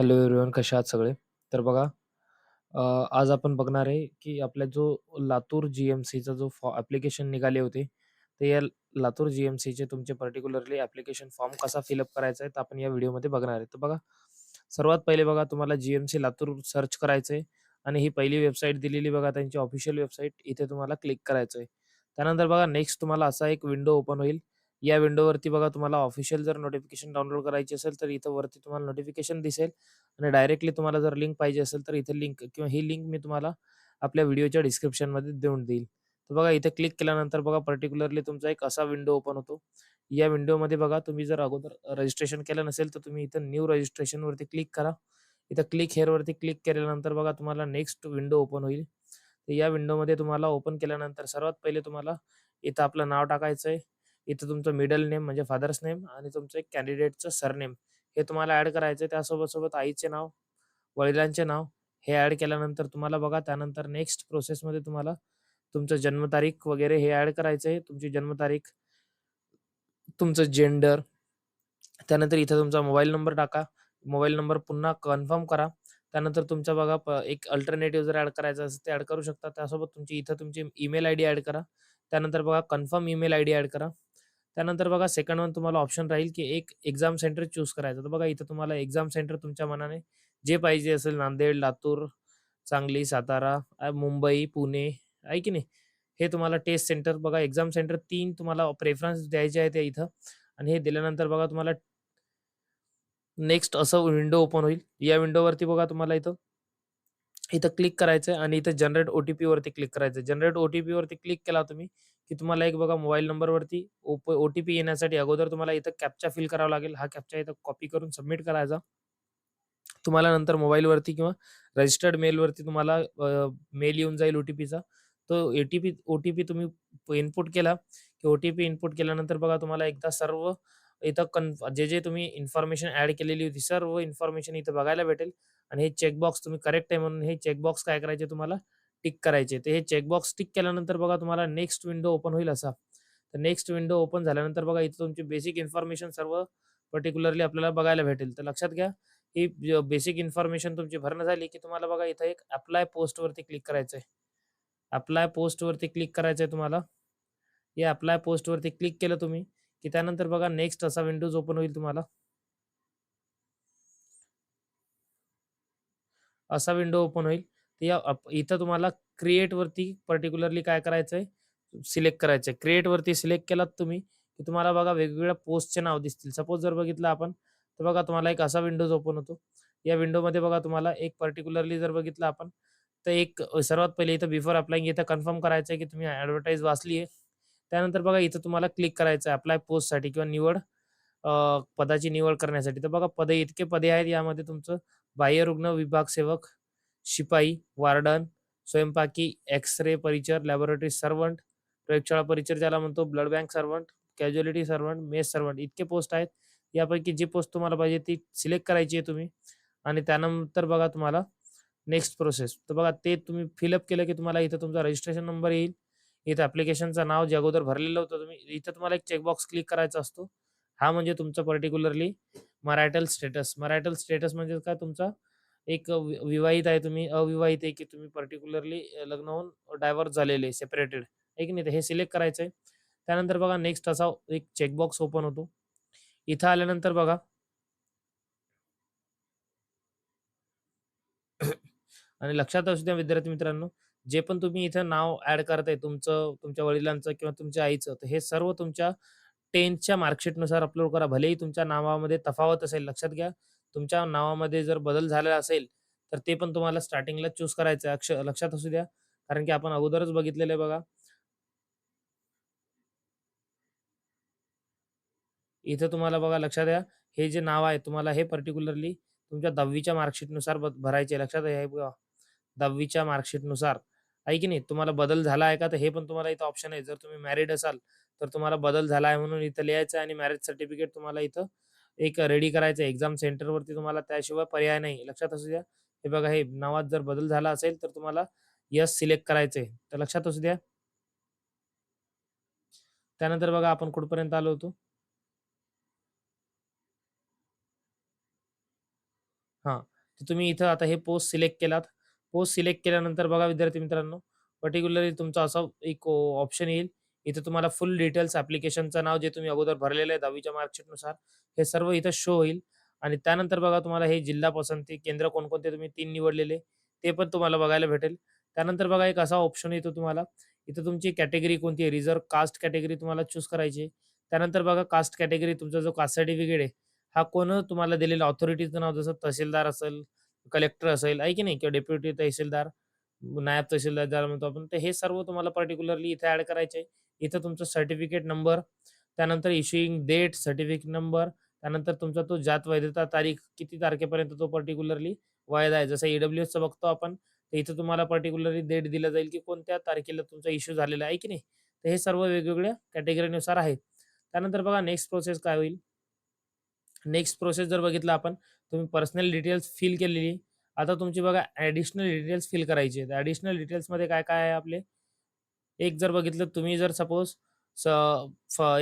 Hello everyone, कशा आहात सगळे? तर बघा, अ, आज आपण बघणार आहे, की आपला जो लातूर जी-एम-सीचा जो ॲप्लिकेशन निघाले होते, ते या लातूर जी-एम-सीचे तुमचे पर्टिक्युलरली ॲप्लिकेशन फॉर्म कसा फिल करायचा आहे, तर आपण या व्हिडिओमध्ये बघणार आहे. तर बघा, सर्वात पहिले बघा तुम्हाला जी-एम-सी लातूर सर्च करायचं आहे आणि ही पहिली वेबसाईट दिलेली बघा त्यांची ऑफिशियल वेबसाईट, इथे तुम्हाला क्लिक करायचं आहे. त्यानंतर बघा नेक्स्ट तुम्हाला असा एक विंडो ओपन होईल. या विंडोवरती बघा तुम्हाला ऑफिशियल जर नोटिफिकेशन डाउनलोड करायची असेल, तर इथं वरती तुम्हाला नोटिफिकेशन दिसेल आणि डायरेक्टली तुम्हाला जर लिंक पाहिजे असेल, तर इथे लिंक किंवा ही लिंक मी तुम्हाला आपल्या व्हिडिओच्या डिस्क्रिप्शनमध्ये देऊन देईल. तर बघा इथे क्लिक केल्यानंतर बघा पर्टिक्युलरली तुमचा एक असा विंडो ओपन होतो. या विंडोमध्ये बघा तुम्ही जर अगोदर रजिस्ट्रेशन केलं नसेल, तर तुम्ही इथं न्यू रजिस्ट्रेशनवरती क्लिक करा. इथं क्लिक हेअरवरती क्लिक केल्यानंतर बघा तुम्हाला नेक्स्ट विंडो ओपन होईल. तर या विंडोमध्ये तुम्हाला ओपन केल्यानंतर सर्वात पहिले तुम्हाला इथं आपलं नाव टाकायचं आहे. इथं तुमचं मिडल नेम म्हणजे फादर्स नेम आणि तुमचं एक कॅन्डिडेटचं सरनेम हे तुम्हाला ॲड करायचं आहे. त्यासोबत आईचे नाव, वडिलांचे नाव हे ॲड केल्यानंतर तुम्हाला बघा त्यानंतर नेक्स्ट प्रोसेसमध्ये तुम्हाला तुमचं जन्मतारीख वगैरे हे ॲड करायचं आहे. तुमची जन्मतारीख, तुमचं जेंडर, त्यानंतर इथं तुमचा मोबाईल नंबर टाका. मोबाईल नंबर पुन्हा कन्फर्म करा. त्यानंतर तुमचा बघा एक अल्टरनेटिव्ह जर ॲड करायचं असेल ते ॲड करू शकता. त्यासोबत तुमची ईमेल आयडी ॲड करा. त्यानंतर बघा कन्फर्म ईमेल आयडी ॲड करा. त्यानंतर बघा सेकंड वन तुम्हाला ऑप्शन राहील, की एक एक्झाम सेंटर चूज करायचं. तर बघा इथं तुम्हाला एक्झाम सेंटर तुमच्या मनाने जे पाहिजे असेल नांदेड, लातूर, सांगली, सातारा, मुंबई, पुणे आहे की नाही? हे तुम्हाला टेस्ट सेंटर बघा एक्झाम सेंटर 3 तुम्हाला प्रेफरन्स द्यायचे आहे ते इथं आणि हे दिल्यानंतर बघा तुम्हाला नेक्स्ट असं विंडो ओपन होईल. या विंडोवरती बघा तुम्हाला इथं इथं क्लिक करायचं आहे आणि इथं जनरेट ओ-टी-पी वरती क्लिक करायचं आहे. जनरेट ओ-टी-पी वरती क्लिक केला तुम्ही, की तुम्हाला एक बघा मोबाईल नंबरवरती ओ-टी-पी येण्यासाठी अगोदर तुम्हाला इथं कॅप्चा फिल करावा लागेल. हा कॅप्चा इथं कॉपी करून सबमिट करायचा. तुम्हाला नंतर मोबाईलवरती किंवा रजिस्टर्ड मेलवरती तुम्हाला मेल येऊन जाईल ओ-टी-पीचा. तो ओ-टी-पी तुम्ही इनपुट केला, की ओ-टी-पी इनपुट केल्यानंतर बघा तुम्हाला एकदा सर्व इथं जे तुम्ही इन्फॉर्मेशन ॲड केलेली होती, सर्व इन्फॉर्मेशन इथं बघायला भेटेल आणि हे चेकबॉक्स तुम्ही करेक्ट आहे म्हणून हे चेकबॉक्स काय करायचे तुम्हाला टिक करायचे. तर हे चेकबॉक्स टिक केल्यानंतर बघा तुम्हाला नेक्स्ट विंडो ओपन होईल असा. तर नेक्स्ट विंडो ओपन झाल्यानंतर बघा इथं तुमची बेसिक इन्फॉर्मेशन सर्व पर्टिक्युलरली आपल्याला बघायला भेटेल. तर लक्षात घ्या ही बेसिक इन्फॉर्मेशन तुमची भरणं झाली, की तुम्हाला बघा इथं एक अप्लाय पोस्टवरती क्लिक करायचं आहे. अप्लाय पोस्टवरती क्लिक करायचं आहे तुम्हाला. या अप्लाय पोस्टवरती क्लिक केलं तुम्ही, की त्यानंतर बघा नेक्स्ट असा विंडोज ओपन होईल तुम्हाला. असा विंडो ओपन होईल. तर इथं तुम्हाला क्रिएटवरती पर्टिक्युलरली काय करायचं आहे, सिलेक्ट करायचं आहे. क्रिएटवरती सिलेक्ट केलात तुम्ही, की तुम्हाला बघा वेगवेगळ्या पोस्टचे नाव दिसतील. सपोज जर बघितलं आपण, तर बघा तुम्हाला एक असा विंडोज ओपन होतो. या विंडोमध्ये बघा तुम्हाला एक पर्टिक्युलरली जर बघितलं आपण, तर एक सर्वात पहिले इथं बिफोर अप्लायिंग इथं कन्फर्म करायचं आहे, की तुम्ही ॲडव्हर्टाइज वाचली आहे. त्यानंतर बघा इथं तुम्हाला क्लिक करायचं आहे अप्लाय पोस्टसाठी किंवा पदाची निवड करण्यासाठी. तर बघा इतके पदे आहेत यामध्ये तुमचं बाह्यरुग्ण विभाग सेवक, शिपाई, वार्डन, स्वयंपाकी, एक्स-रे परिचर, लॅबोरेटरी सर्व्हंट, प्रयोगशाळा परिचर ज्याला म्हणतो, blood bank servant, casualty servant, mess servant इतके पोस्ट आहेत. यापैकी जी पोस्ट तुम्हाला पाहिजे ती सिलेक्ट करायची आहे तुम्ही आणि त्यानंतर बघा तुम्हाला नेक्स्ट प्रोसेस. तर बघा ते तुम्ही केलं की तुम्हाला इथं तुमचा रजिस्ट्रेशन नंबर येईल. इथं ॲप्लिकेशनचं नाव जे अगोदर भरलेलं होतं तुम्ही, इथं तुम्हाला एक चेकबॉक्स क्लिक करायचा असतो. हा म्हणजे तुमचं particularly marital status. Marital status म्हणजे काय तुमचा एक विवाहित आहे तुम्ही, अविवाहित आहे, की तुम्ही पर्टिक्युलरली लग्न होऊन डायव्हर्स झालेले, सेपरेटेड आहे की नाही? तर हे सिलेक्ट करायचं आहे. त्यानंतर बघा नेक्स्ट असा एक चेकबॉक्स ओपन होतो. इथं आल्यानंतर बघा आणि लक्षात असू द्या विद्यार्थी मित्रांनो, जे पण तुम्ही इथं नाव ॲड करताय तुमचं, तुमच्या वडिलांचं किंवा तुमच्या आईचं, तर हे सर्व तुमच्या 10th मार्कशीटनुसार अपलोड करा. भलेही तुमच्या नावामध्ये तफावत असेल, लक्षात घ्या. तुमच्या नावामध्ये जर बदल झालेला असेल, तर ते पण तुम्हाला स्टार्टिंगला चूज करायचं आहे. लक्षात असू द्या. कारण की आपण अगोदरच बघितलेलं आहे बघा. इथं तुम्हाला बघा लक्षात घ्या, हे जे नाव आहे तुम्हाला हे पर्टिक्युलरली तुमच्या 10वीच्या मार्कशीटनुसार भरायचे आहे. लक्षात घ्या हे बघा 10वीच्या मार्कशीटनुसार आहे की नाही. तुम्हाला बदल झाला आहे का? तर हे पण तुम्हाला इथं ऑप्शन आहे. जर तुम्ही मॅरिड असाल, तर तुम्हाला बदल झाला आहे म्हणून इथं लिहायचं आहे आणि मॅरेज सर्टिफिकेट तुम्हाला इथं एक रेडी करायचं आहे. एक्झाम सेंटरवरती तुम्हाला त्याशिवाय पर्याय नाही. लक्षात असू द्या. हे बघा हे नावात जर बदल झाला असेल, तर तुम्हाला येस सिलेक्ट करायचं आहे. तर लक्षात असू द्या. त्यानंतर बघा आपण कुठपर्यंत आलो होतो? हां, तर तुम्ही इथं आता हे पोस्ट सिलेक्ट केलात. पोस्ट सिलेक्ट केल्यानंतर बघा विद्यार्थी मित्रांनो, पर्टिक्युलरली तुमचा असा एक ऑप्शन येईल. इथे तुम्हाला फुल डिटेल्स ॲप्लिकेशनचं नाव जे तुम्ही अगोदर भरलेलं आहे 10वीच्या मार्कशीटनुसार, हे सर्व इथं शो होईल आणि त्यानंतर बघा तुम्हाला हे जिल्हा पसंती केंद्र कोणकोणते तुम्ही 3 निवडलेले, ते पण तुम्हाला बघायला भेटेल. त्यानंतर बघा एक असा ऑप्शन येतो तुम्हाला, इथं तुमची कॅटेगरी कोणती आहे, रिझर्व्ह कास्ट कॅटेगरी तुम्हाला चूज करायची आहे. त्यानंतर बघा कास्ट कॅटेगरी तुमचा जो कास्ट सर्टिफिकेट आहे, हा कोण तुम्हाला दिलेला ऑथॉरिटीचं नाव जसं तहसीलदार असेल, कलेक्टर असेल, आहे की नाही? किंवा डेप्युटी तहसीलदार, नायब तहसीलदार ज्याला म्हणतो आपण. तर हे सर्व तुम्हाला पर्टिक्युलरली इथे ॲड करायचे आहे. इथं तुमचं सर्टिफिकेट नंबर, त्यानंतर इश्युइंग डेट, सर्टिफिकेट नंबर, त्यानंतर तुमचा तो जात वैधता तारीख, किती तारखेपर्यंत तो पर्टिक्युलरली वैध आहे. जसं ई-डब्ल्यू-एसचं बघतो आपण, तर इथं तुम्हाला पर्टिक्युलरली डेट दिलं जाईल, की कोणत्या तारखेला तुमचा इश्यू झालेला आहे की नाही? तर हे सर्व वेगवेगळ्या कॅटेगरीनुसार आहे. त्यानंतर बघा नेक्स्ट प्रोसेस काय होईल? नेक्स्ट प्रोसेस जर बघितलं आपण, तुम्ही पर्सनल डिटेल्स फिल केलेली. आता तुमची बघा ॲडिशनल डिटेल्स फिल करायची आहेत. ॲडिशनल डिटेल्समध्ये काय-काय आहे आपले? एक जर बघितलं तुम्ही जर सपोज स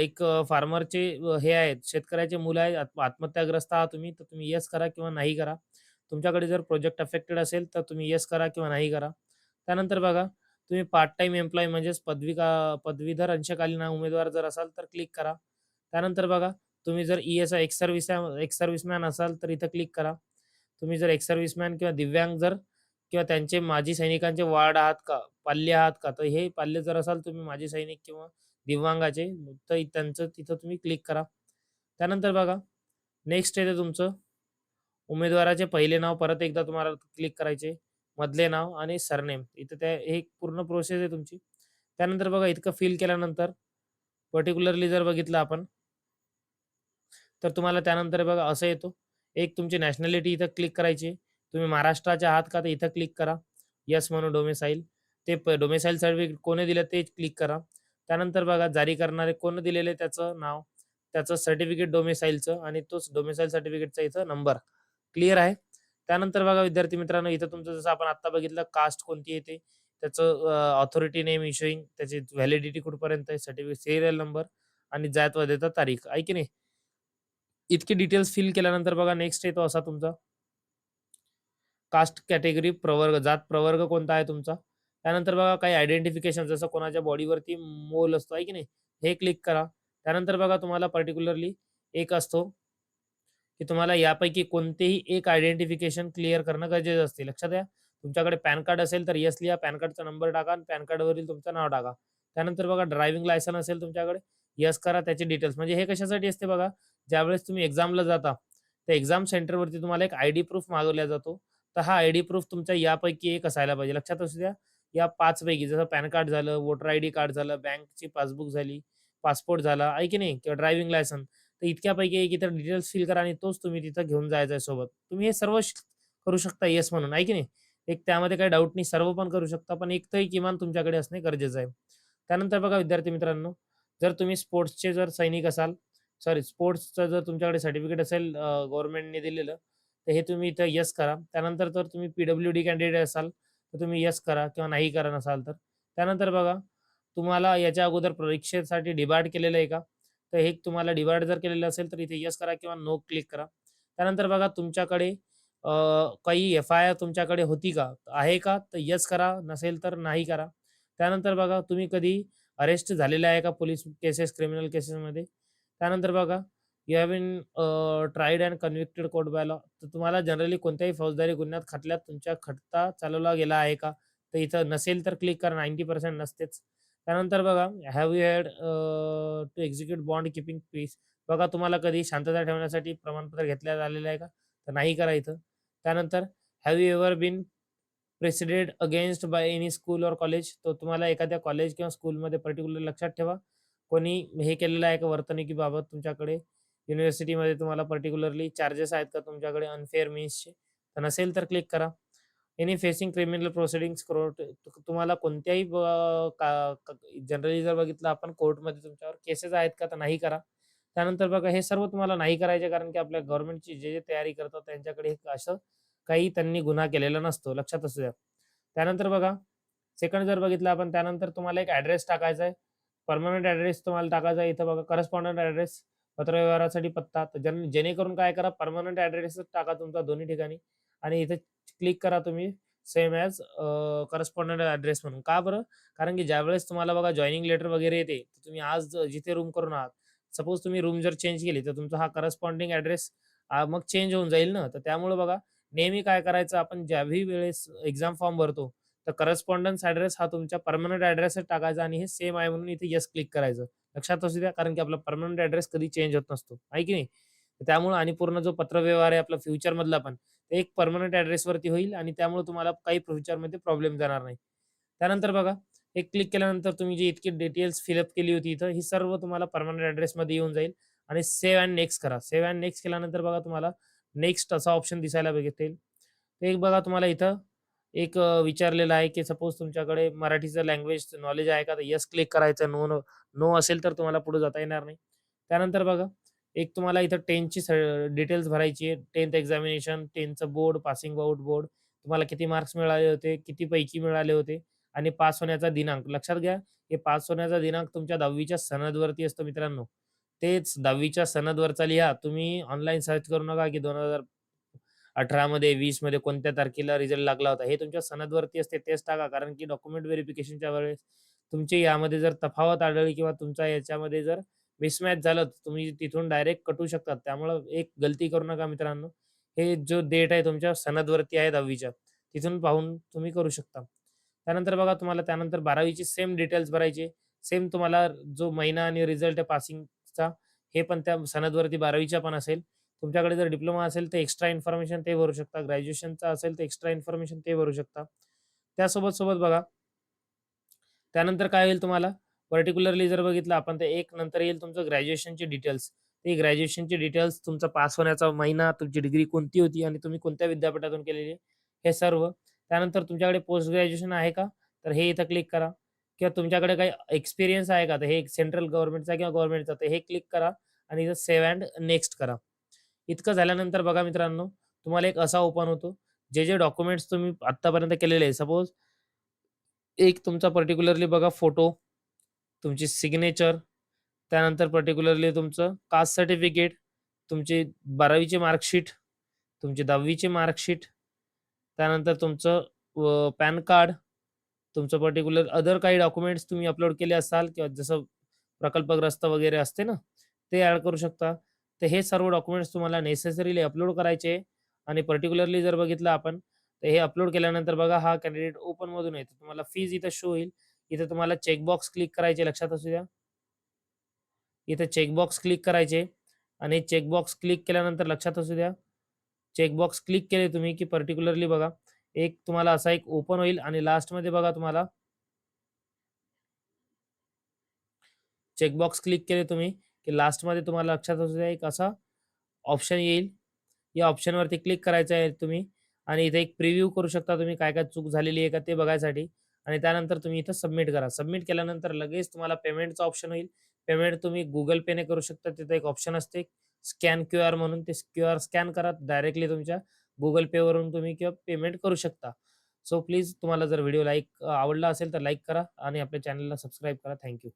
एक फार्मरचे हे आहेत, शेतकऱ्याचे मुलं आहेत, आत्महत्याग्रस्त आहात तुम्ही, तर तुम्ही येस करा किंवा नाही करा. तुमच्याकडे जर प्रोजेक्ट अफेक्टेड असेल, तर तुम्ही येस करा किंवा नाही करा. त्यानंतर बघा, तुम्ही पार्ट टाईम एम्प्लॉयी म्हणजेच पदवीधर अंशकालीन उमेदवार जर असाल, तर क्लिक करा. त्यानंतर बघा, तुम्ही जर ई-एस-आय एक्स सर्व्हिसमॅन असाल, तर इथं क्लिक करा. तुम्ही जर एक्स सर्व्हिसमॅन किंवा दिव्यांग जर किंवा त्यांचे माजी सैनिकांचे वार्ड आहात का? पाल्य आहात का? तर हे पाल्य जर असाल तुम्ही माजी सैनिक किंवा दिव्यांगाचे, तर त्यांचं तिथं तुम्ही क्लिक करा. त्यानंतर बघा, नेक्स्ट येते तुमचं उमेदवाराचे पहिले नाव परत एकदा तुम्हाला क्लिक करायचे, मधले नाव आणि सरनेम. इथं त्या हे पूर्ण प्रोसेस आहे तुमची. त्यानंतर बघा इतकं फिल केल्यानंतर पर्टिक्युलरली जर बघितलं आपण तर तुम्हाला त्यानंतर बघा असं येतो. एक तुमची नॅशनॅलिटी इथं क्लिक करायची. तुम्ही महाराष्ट्राचे आहात का? तर इथं क्लिक करा. येस म्हणून डोमिसाईल. ते डोमिसाईल सर्टिफिकेट कोणी दिलं ते क्लिक करा. त्यानंतर बघा जारी करणारे कोण दिलेलं आहे त्याचं नाव, त्याचं सर्टिफिकेट डोमिसाईलचं आणि तोच डोमिसाईल सर्टिफिकेटचा इथं नंबर. क्लिअर आहे. त्यानंतर बघा विद्यार्थी मित्रांनो, इथं तुमचं जसं आपण आत्ता बघितलं कास्ट कोणती येते, त्याचं ऑथॉरिटी नेम इश्युइंग, त्याची व्हॅलिडिटी कुठपर्यंत आहे, सर्टिफिकेट सीरियल नंबर आणि जात वैधता तारीख, आहे की नाही? इतके डिटेल्स फिल केल्यानंतर बघा नेक्स्ट येतो असा तुमचा कास्ट कॅटेगरी प्रवर्ग, जात प्रवर्ग कोणता आहे तुमचा. त्यानंतर बघा काही आयडेंटिफिकेशन जसं कोणाच्या बॉडीवरती मोल असतो आहे की नाही, हे क्लिक करा. त्यानंतर बघा तुम्हाला पर्टिक्युलरली एक असतो, की तुम्हाला यापैकी कोणतेही एक आयडेंटिफिकेशन क्लिअर करणं गरजेचं असते. लक्षात घ्या. तुमच्याकडे पॅन कार्ड असेल तर येस लिहा, पॅन कार्डचा नंबर टाका आणि पॅन कार्डवरील तुमचं नाव टाका. त्यानंतर बघा ड्रायव्हिंग लायसन्स असेल तुमच्याकडे, येस करा त्याचे डिटेल्स. म्हणजे हे कशासाठी असते बघा, ज्यावेळेस तुम्ही एक्झामला जाता, त्या एक्झाम सेंटरवरती तुम्हाला एक आयडी प्रूफ मागवला जातो. तर हा आयडी प्रूफ तुमच्या यापैकी एक असायला पाहिजे. लक्षात असू द्या. या 5 पैकी जसं पॅन कार्ड झालं, वोटर आयडी कार्ड झालं, बँकची पासबुक झाली, पासपोर्ट झाला, आहे की नाही? किंवा ड्रायव्हिंग लायसन्स. तर इतक्यापैकी एक इतर डिटेल्स फिल करा आणि तोच तुम्ही तिथं घेऊन जायचा आहे सोबत. तुम्ही हे सर्व करू शकता येस म्हणून, आहे की नाही? एक त्यामध्ये काही डाऊट नाही, सर्व पण करू शकता. पण एक तरी किमान तुमच्याकडे असणे गरजेचं आहे. त्यानंतर बघा विद्यार्थी मित्रांनो, जर तुम्ही स्पोर्ट्सचे जर सैनिक असाल, सॉरी स्पोर्ट्सचं जर तुमच्याकडे सर्टिफिकेट असेल गव्हर्नमेंटने दिलेलं, तर हे तुम्ही इथं येस करा. त्यानंतर जर तुम्ही पी-डब्ल्यू-डी कॅन्डिडेट असाल, तर तुम्ही येस करा किंवा नाही करा नसाल तर. त्यानंतर बघा, तुम्हाला याच्या अगोदर परीक्षेसाठी डिबार्ड केलेलं आहे का? तर हे तुम्हाला डिवाइड जर केलेलं असेल, तर इथे येस करा किंवा नो क्लिक करा. त्यानंतर बघा तुमच्याकडे अ, काही एफ-आय-आर तुमच्याकडे होती का? आहे का? तर येस करा, नसेल तर नाही करा. त्यानंतर बघा तुम्ही कधी अरेस्ट झालेले आहे का पोलीस केसेस, क्रिमिनल केसेसमध्ये? त्यानंतर बघा you have been tried and convicted court by law. तर तुम्हाला जनरली कोणत्याही फौजदारी गुन्ह्यात खटल्यात तुमच्या खटला चालवला गेला आहे का? तर इथं नसेल तर क्लिक करा, 90% नसतेच. त्यानंतर बघा have you had to execute bond keeping peace. बघा तुम्हाला कधी शांतता ठेवण्यासाठी प्रमाणपत्र घेतल्यात आलेलं आहे का? तर नाही करा इथं. त्यानंतर have you ever been presided against by any school or college. तर तुम्हाला एखाद्या कॉलेज किंवा स्कूलमध्ये पर्टिक्युलर लक्षात ठेवा, कोणी हे केलेलं आहे का वर्तणुकीबाबत तुमच्याकडे? युनिव्हर्सिटीमध्ये तुम्हाला पर्टिक्युलरली चार्जेस आहेत का तुमच्याकडे अनफेअर मीन्सचे? तर नसेल तर क्लिक करा. Any facing criminal proceedings court. तुम्हाला कोणत्याही जनरली जर बघितलं आपण कोर्टमध्ये तुमच्यावर केसेस आहेत का? तर नाही करा. त्यानंतर बघा हे सर्व तुम्हाला नाही करायचे कारण की आपल्या गव्हर्नमेंटची जे तयारी करतात त्यांच्याकडे असं काही त्यांनी गुन्हा केलेला नसतो. लक्षात असू द्या. त्यानंतर बघा सेकंड जर बघितलं आपण त्यानंतर तुम्हाला एक ॲड्रेस टाकायचा आहे. पर्मनंट ॲड्रेस तुम्हाला टाकायचा आहे. इथं बघा करस्पॉन्डंट ॲड्रेस पत्रव्यवहारासाठी पत्ता. तर जेणेकरून काय करा, पर्मनंट ॲड्रेसच टाका तुमचा दोन्ही ठिकाणी आणि इथे क्लिक करा तुम्ही सेम ॲज करस्पॉन्डंट ॲड्रेस म्हणून. का बरं? कारण की ज्यावेळेस तुम्हाला बघा जॉइनिंग लेटर वगैरे येते, तर तुम्ही आज जिथे रूम करून आहात, सपोज तुम्ही रूम जर चेंज केली, तर तुमचा हा करस्पॉन्डिंग ॲड्रेस मग चेंज होऊन जाईल ना. तर त्यामुळं बघा नेहमी काय करायचं, आपण ज्याही वेळेस एक्झाम फॉर्म भरतो, तर करस्पॉन्डन्स ॲड्रेस हा तुमच्या पर्मनंट ॲड्रेसच टाकायचा आणि हे सेम आहे म्हणून इथे येस क्लिक करायचं. लक्षात असू द्या, कारण की आपला पर्मनंट ॲड्रेस कधी चेंज होत नसतो, आहे की नाही? त्यामुळं आणि पूर्ण जो पत्रव्यवहार आहे आपला फ्युचरमधला पण, ते एक पर्मनंट ॲड्रेसवरती होईल आणि त्यामुळे तुम्हाला काही फ्युचरमध्ये प्रॉब्लेम जाणार नाही. त्यानंतर बघा, हे क्लिक केल्यानंतर तुम्ही जी इतकी डिटेल्स फिलअप केली होती इथं, ही सर्व तुम्हाला पर्मनंट ॲड्रेसमध्ये येऊन जाईल आणि सेव्ह एंड नेक्स्ट करा. सेव्ह एंड नेक्स्ट केल्यानंतर बघा तुम्हाला नेक्स्ट असा ऑप्शन दिसायला भेटेल. एक बघा तुम्हाला इथं एक विचारलेलं आहे, की सपोज तुमच्याकडे मराठीचं लँग्वेज नॉलेज आहे का? तर येस क्लिक करायचं. नो नो असेल तर तुम्हाला पुढे जाता येणार नाही. त्यानंतर बघा, एक तुम्हाला इथं 10ची डिटेल्स भरायची आहे. 10th एक्झामिनेशन, 10चं बोर्ड, पासिंग आउट बोर्ड, तुम्हाला किती मार्क्स मिळाले होते, किती पैकी मिळाले होते आणि पास होण्याचा दिनांक. लक्षात घ्या, हे पास होण्याचा दिनांक तुमच्या 10वीच्या सनदवरती असतो मित्रांनो. तेच 10वीच्या सनदवरचा लिहा. तुम्ही ऑनलाईन सर्च करू नका, की 2018 मध्ये, 20 मध्ये कोणत्या तारखेला रिझल्ट लागला होता. हे तुमच्या सनदवरती असते तेच टाका. कारण की डॉक्युमेंट व्हेरिफिकेशनच्या वेळेस तुमची यामध्ये जर तफावत आढळली किंवा तुमच्या याच्यामध्ये जर मिसमॅच झालं, तर तुम्ही तिथून डायरेक्ट कटू शकतात. त्यामुळं एक गलती करू नका मित्रांनो. हे जो डेट आहे तुमच्या सनदवरती आहे 10वीच्या, तिथून पाहून तुम्ही करू शकता. त्यानंतर बघा तुम्हाला त्यानंतर 12वीची सेम डिटेल्स भरायचे. सेम तुम्हाला जो महिना आणि रिझल्ट आहे पासिंगचा, हे पण त्या सनदवरती 12वीच्या पण असेल. तुमच्याकडे जर डिप्लोमा असेल, तर एक्स्ट्रा इन्फॉर्मेशन ते भरू शकता. ग्रॅज्युएशनचा असेल, तर एक्स्ट्रा इन्फॉर्मेशन ते भरू शकता. त्यासोबत बघा त्यानंतर काय होईल तुम्हाला, पर्टिक्युलरली जर बघितलं आपण, तर एक नंतर येईल तुमचं ग्रॅज्युएशनची डिटेल्स. ती ग्रॅज्युएशनची डिटेल्स, तुमचा पास होण्याचा महिना, तुमची डिग्री कोणती होती आणि तुम्ही कोणत्या विद्यापीठातून केलेली आहे, हे सर्व. त्यानंतर तुमच्याकडे पोस्ट ग्रॅज्युएशन आहे का? तर हे इथं क्लिक करा. किंवा तुमच्याकडे काही एक्सपिरियन्स आहे का? तर हे सेंट्रल गव्हर्नमेंटचा किंवा गव्हर्नमेंटचा, तर हे क्लिक करा आणि इथं सेव्ह अँड नेक्स्ट करा. इतकं झाल्यानंतर बघा मित्रांनो, तुम्हाला एक असा ओपन होतो, जे डॉक्युमेंट्स तुम्ही आत्तापर्यंत केलेले आहे. सपोज एक तुमचा पर्टिक्युलरली बघा फोटो, तुमची सिग्नेचर, त्यानंतर पर्टिक्युलरली तुमचं कास्ट सर्टिफिकेट, तुमची 12वीची मार्कशीट, तुमची 10वीची मार्कशीट, त्यानंतर तुमचं पॅन कार्ड, तुमचं पर्टिक्युलर अदर काही डॉक्युमेंट्स तुम्ही अपलोड केले असाल किंवा जसं प्रकल्पग्रस्त वगैरे असते ना, ते ॲड करू शकता. तर हे सर्व डॉक्युमेंट्स तुम्हाला नेसेसरीली अपलोड करायचे आणि पर्टिक्युलरली जर बघितलं आपण, तर हे अपलोड केल्यानंतर बघा हा कॅन्डिडेट ओपनमधून आहे. तुम्हाला फीज इथं शो होईल. इथं तुम्हाला चेकबॉक्स क्लिक करायचे लक्षात असू द्या. इथे चेकबॉक्स क्लिक करायचे आणि चेकबॉक्स क्लिक केल्यानंतर लक्षात असू द्या, चेकबॉक्स क्लिक केले तुम्ही, की पर्टिक्युलरली बघा, एक तुम्हाला असा एक ओपन होईल आणि लास्टमध्ये बघा तुम्हाला चेकबॉक्स क्लिक केले तुम्ही, की लास्टमध्ये तुम्हाला लक्षात असू द्या एक असा ऑप्शन येईल. या ऑप्शनवरती क्लिक करायचं आहे तुम्ही आणि इथे एक प्रिव्ह्यू करू शकता तुम्ही काय-काय चूक झालेली आहे का ते बघायसाठी आणि त्यानंतर तुम्ही इथं सबमिट करा. सबमिट केल्यानंतर लगेच तुम्हाला पेमेंटचा ऑप्शन होईल. पेमेंट तुम्ही Google Payने करू शकता. तिथे एक ऑप्शन असते स्कॅन क्यूआर म्हणून. ते क्यूआर स्कॅन करा डायरेक्टली तुमच्या Google Payवरून तुम्ही किंवा पेमेंट करू शकता. सो प्लीज तुम्हाला जर व्हिडिओ आवडला असेल तर लाईक करा आणि आपल्या चॅनलला सबस्क्राईब करा. थँक